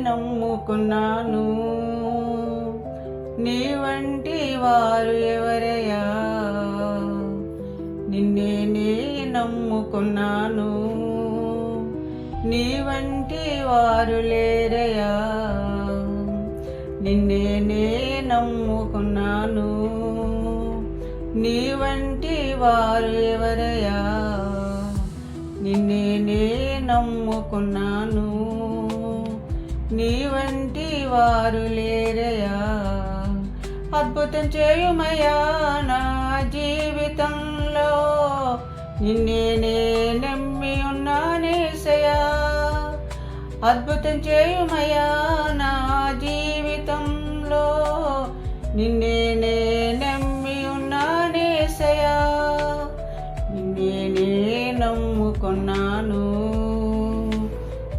నమ్ముకున్నాను. నీ వంటి వారు ఎవరయ్యా, నిన్నే నే నమ్ముకున్నాను. నీ వంటి వారు లేరయ్యా, నిన్నే నే నమ్ముకున్నాను. నీ వంటి వారు ఎవరయ్యా, నిన్నే నే నమ్ముకున్నాను. నీ వంటి వారు లేరయ్యా, అద్భుతం చేయుమయ్యా నా జీవితంలో. నిన్నే నే నమ్మి ఉన్నానేసయ్యా, అద్భుతం చేయుమయ్యా నా జీవితంలో. నిన్నే నే నమ్మి ఉన్నానేసయ్యా, నిన్నే నే నమ్ముకున్నాను.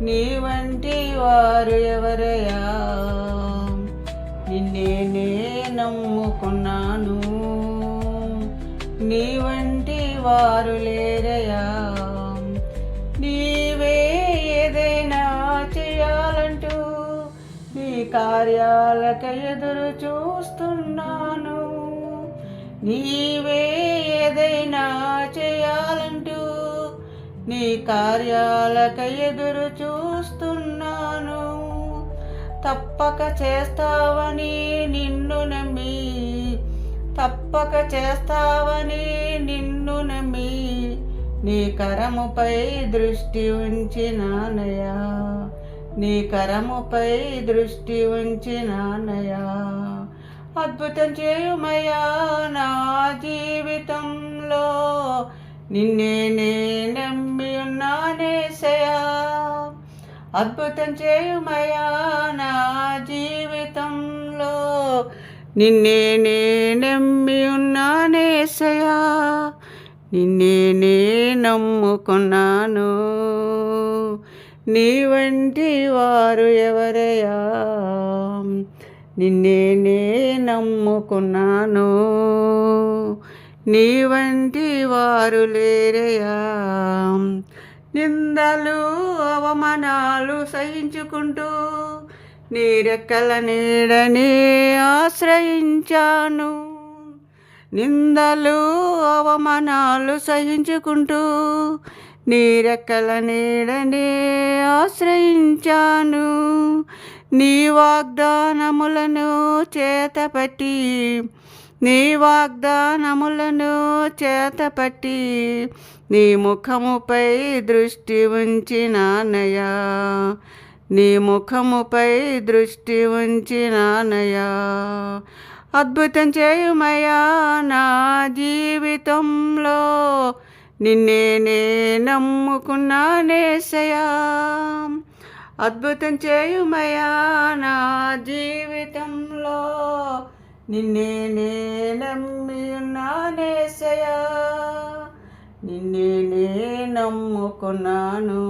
నీ వంటి వారు ఎవరయ్యా, నిన్నే నే నమ్ముకున్నాను. నీ వంటి వారు లేరయ్యా, నీవే ఏదైనా చేయాలంటూ నీ కార్యాలకై ఎదురు చూస్తున్నాను. నీవే ఏదైనా చేయాలంటూ నీ కార్యాలకై ఎదురు చూస్తున్నాను. తప్పక చేస్తావని నిన్ను నమ్మి, తప్పక చేస్తావని నిన్ను నమ్మి, నీ కరముపై దృష్టి ఉంచినానయ్యా, నీ కరముపై దృష్టి ఉంచినానయ్యా. అద్భుతం చేయుమయ్యా నా జీవితంలో, నిన్నే నే నమ్మి ఉన్నానేసయ్యా. అద్భుతం చేయుమయ్యా నా జీవితంలో, నిన్నే నే నమ్మి ఉన్నానేసయ్యా, నిన్నే నే నమ్ముకున్నాను. నీ వంటి వారు ఎవరయ్యా, నిన్నే నే నమ్ముకున్నాను. నీ వంటి వారు లేరయ్యా, నిందలు అవమానాలు సహించుకుంటూ నీ రెక్కల నీడని ఆశ్రయించాను. నిందలు అవమానాలు సహించుకుంటూ నీ రెక్కల నీడని ఆశ్రయించాను. నీ వాగ్దానములను చేతపట్టి, నీ వాగ్దానములను చేతపట్టి, నీ ముఖముపై దృష్టి ఉంచినానయ్యా, నీ ముఖముపై దృష్టి ఉంచినానయ్యా. అద్భుతం చేయుమయ్యా నా జీవితంలో, నిన్నే నే నమ్ముకున్నానేసయ్యా. అద్భుతం చేయుమయ్యా నా జీవితంలో, నిన్నే నే నమ్మి ఉన్నానేసయ్యా, నిన్నే నే నమ్ముకున్నాను.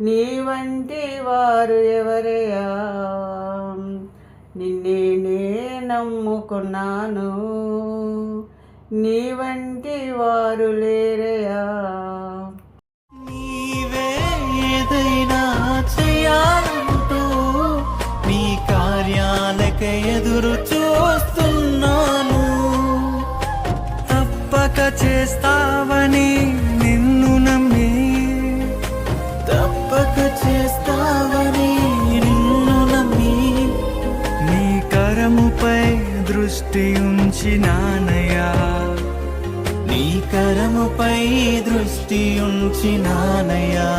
నీ వంటి వారు ఎవరయ్యా, నిన్నే నే నమ్ముకున్నాను. నీ వంటి వారు లేరయ్యా. నీవే ఏదైనా చేయాలంటూ నీ కార్యాలకై ఎదురు చూస్తున్నాను. తప్పక చేస్తావని నిన్ను నమ్మి, తప్పక చేస్తావని నిన్ను నమ్మి, నీ కరముపై దృష్టి ఉంచినానయ్యా, నీ కరముపై దృష్టి ఉంచినానయ్యా.